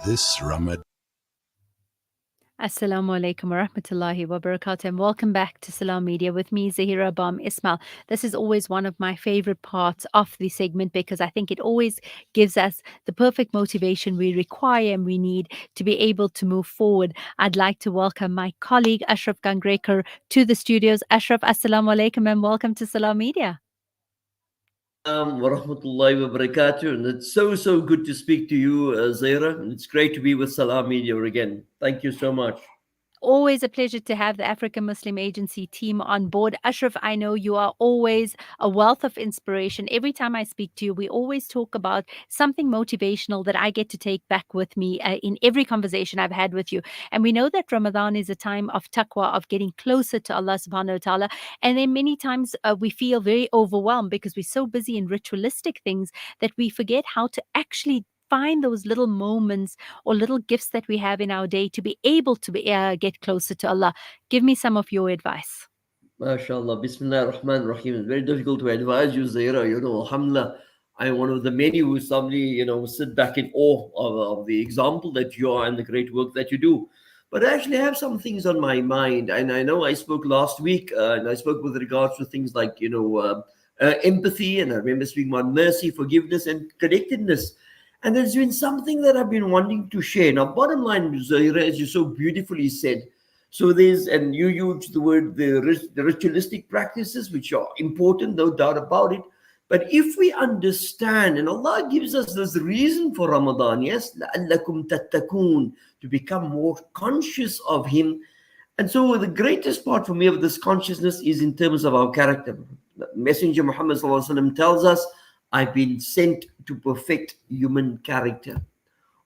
this Ramadan. Assalamu alaikum wa rahmatullahi wa barakatuh, and welcome back to Salam Media with me, Zahira Bam Ismail. This is always one of my favorite parts of the segment because I think it always gives us the perfect motivation we require and we need to be able to move forward. I'd like to welcome my colleague Ashraf Gangrekar to the studios. Ashraf, assalamu alaikum and welcome to Salam Media. Wa rahmatullahi wa barakatuh. And it's so good to speak to you, Zaira. And it's great to be with Salam Media again. Thank you so much. Always a pleasure to have the African Muslim Agency team on board. Ashraf, I know you are always a wealth of inspiration. Every time I speak to you, we always talk about something motivational that I get to take back with me in every conversation I've had with you. And we know that Ramadan is a time of taqwa, of getting closer to Allah subhanahu wa ta'ala. And then many times we feel very overwhelmed because we're so busy in ritualistic things that we forget how to actually find those little moments or little gifts that we have in our day to be able to get closer to Allah. Give me some of your advice. MashaAllah. Bismillah ar-Rahman ar-Rahim. It's very difficult to advise you, Zaira. Alhamdulillah, I'm one of the many who suddenly, sit back in awe of the example that you are and the great work that you do. But I actually have some things on my mind. And I know I spoke last week, and I spoke with regards to things like, empathy. And I remember speaking about mercy, forgiveness, and connectedness. And there's been something that I've been wanting to share. Now, bottom line, Zaira, as you so beautifully said, so and you used the word, the ritualistic practices, which are important, no doubt about it. But if we understand, and Allah gives us this reason for Ramadan, yes, لَعَلَّكُمْ تَتَّقُونَ, to become more conscious of Him. And so the greatest part for me of this consciousness is in terms of our character. The Messenger Muhammad ﷺ tells us, I've been sent to perfect human character.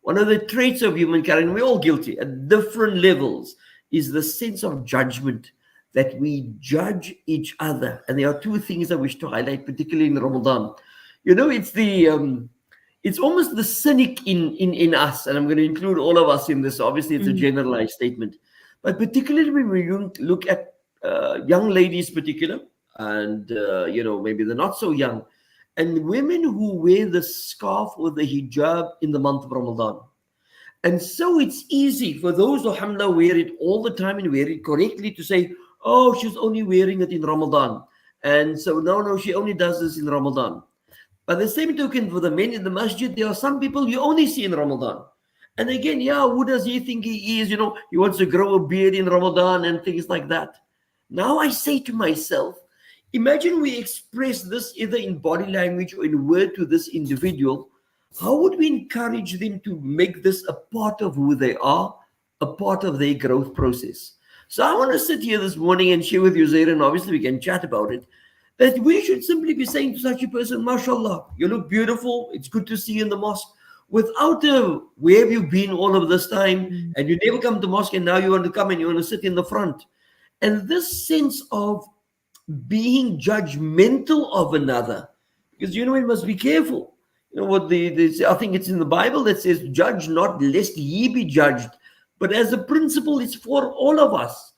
One of the traits of human character, and we're all guilty at different levels, is the sense of judgment, that we judge each other. And there are two things I wish to highlight, particularly in Ramadan. It's almost the cynic in us, and I'm going to include all of us in this. Obviously, it's a generalized statement. But particularly when we look at young ladies particular, and, maybe they're not so young, and women who wear the scarf or the hijab in the month of Ramadan. And so it's easy for those who, alhamdulillah, wear it all the time and wear it correctly to say, oh, she's only wearing it in Ramadan. And so, no, she only does this in Ramadan. By the same token, for the men in the masjid, there are some people you only see in Ramadan. And again, who does he think he is? He wants to grow a beard in Ramadan and things like that. Now I say to myself, imagine we express this either in body language or in word to this individual. How would we encourage them to make this a part of who they are, a part of their growth process? So I want to sit here this morning and share with you, Zaira, and obviously we can chat about it, that we should simply be saying to such a person, mashallah, you look beautiful, it's good to see you in the mosque, without where have you been all of this time, and you never come to mosque, and now you want to come and you want to sit in the front. And this sense of being judgmental of another, because we must be careful. What I think it's in the Bible that says, judge not lest ye be judged. But as a principle, it's for all of us.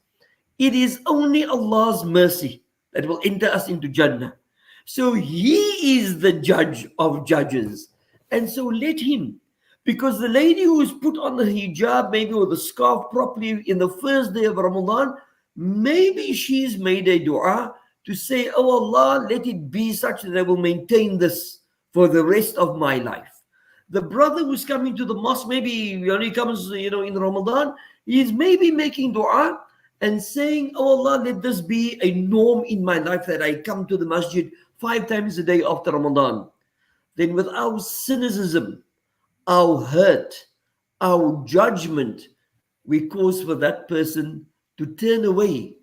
It is only Allah's mercy that will enter us into Jannah. So He is the judge of judges. And so let Him. Because the lady who is put on the hijab, maybe, or the scarf properly in the first day of Ramadan, maybe she's made a dua to say, oh Allah, let it be such that I will maintain this for the rest of my life. The brother who's coming to the mosque, maybe he only comes, in Ramadan, he's maybe making dua and saying, oh Allah, let this be a norm in my life that I come to the masjid 5 times a day after Ramadan. Then with our cynicism, our hurt, our judgment, we cause for that person to turn away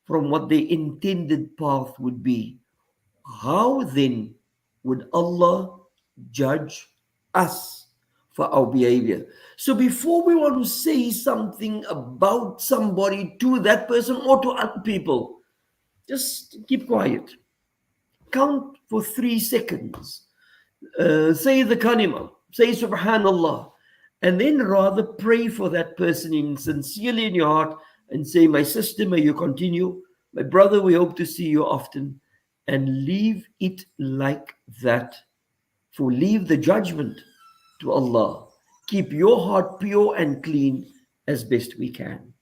from what their intended path would be. How then would Allah judge us for our behavior? So before we want to say something about somebody to that person or to other people, just keep quiet. Count for 3 seconds. Say the kalima, say subhanallah, and then rather pray for that person sincerely in your heart and say, my sister, may you continue. My brother, we hope to see you often. And leave it like that. For leave the judgment to Allah. keep your heart pure and clean as best we can.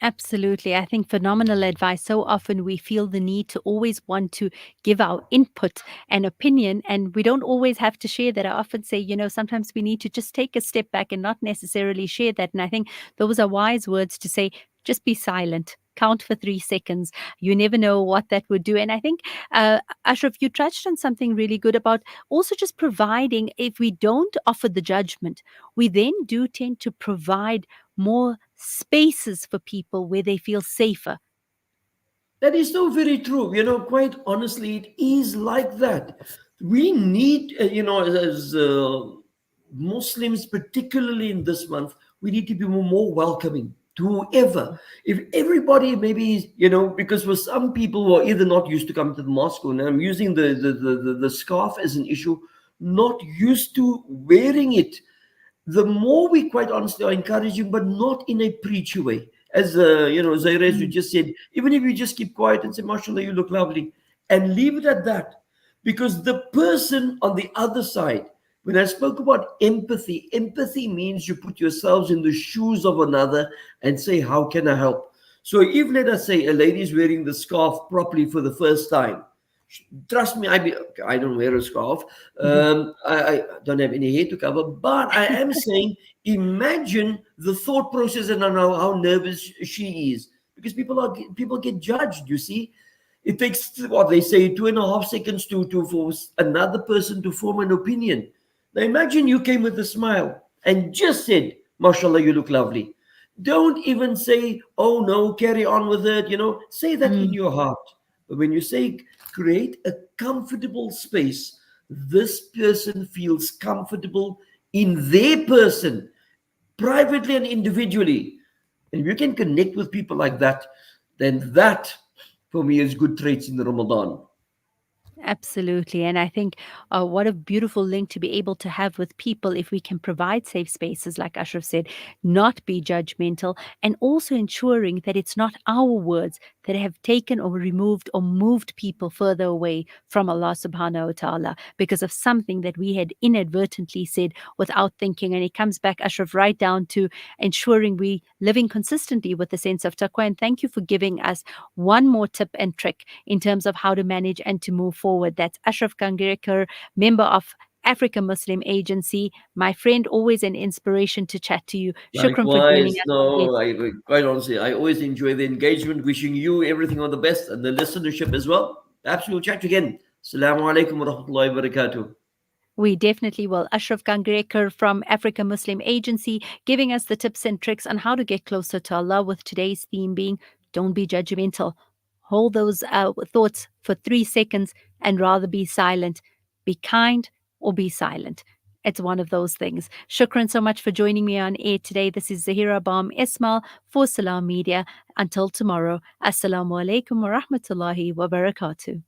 Absolutely. I think phenomenal advice. So often we feel the need to always want to give our input and opinion, and we don't always have to share that. I often say, sometimes we need to just take a step back and not necessarily share that. And I think those are wise words to say, just be silent. Count for 3 seconds. You never know what that would do. And I think, Ashraf, you touched on something really good about also just providing, if we don't offer the judgment, we then do tend to provide more spaces for people where they feel safer. That is so very true. Quite honestly, it is like that. We need, as Muslims, particularly in this month, we need to be more welcoming to whoever. If everybody maybe, because for some people who are either not used to come to the mosque, and I'm using the scarf as an issue, not used to wearing it, the more we quite honestly are encouraging, but not in a preachy way. As Zaire, as you Mm, just said, even if you just keep quiet and say, "Mashallah, you look lovely," and leave it at that, because the person on the other side, when I spoke about empathy, empathy means you put yourselves in the shoes of another and say, "How can I help?" So if, let us say, a lady is wearing the scarf properly for the first time, trust me, I don't wear a scarf. mhm, I don't have any hair to cover, but I am saying, imagine the thought process and how nervous she is, because people get judged. You see, it takes what they say 2.5 seconds to for another person to form an opinion. Now imagine you came with a smile and just said, "Mashallah, you look lovely." Don't even say, "Oh no, carry on with it." Say that in mm. your heart. But when you say create a comfortable space, this person feels comfortable in their person, privately and individually. And if you can connect with people like that, then that for me is good traits in the Ramadan. Absolutely. And I think what a beautiful link to be able to have with people if we can provide safe spaces, like Ashraf said, not be judgmental, and also ensuring that it's not our words that have taken or removed or moved people further away from Allah subhanahu wa ta'ala because of something that we had inadvertently said without thinking. And it comes back, Ashraf, right down to ensuring we living consistently with a sense of taqwa. And thank you for giving us one more tip and trick in terms of how to manage and to move forward. That's Ashraf Gangrekar, member of Africa Muslim Agency. My friend, always an inspiration to chat to you. Shukran for joining Likewise, us on it. no, quite honestly, I always enjoy the engagement. Wishing you everything on the best and the listenership as well. Perhaps we'll chat again. Assalamu alaikum wa rahmatullahi wa barakatuh. We definitely will. Ashraf Gangrekar from Africa Muslim Agency giving us the tips and tricks on how to get closer to Allah, with today's theme being don't be judgmental. Hold those thoughts for 3 seconds and rather be silent. Be kind or be silent. It's one of those things. Shukran so much for joining me on air today. This is Zahira Bam Ismail for Salam Media. Until tomorrow, Assalamu alaikum wa rahmatullahi wa barakatuh.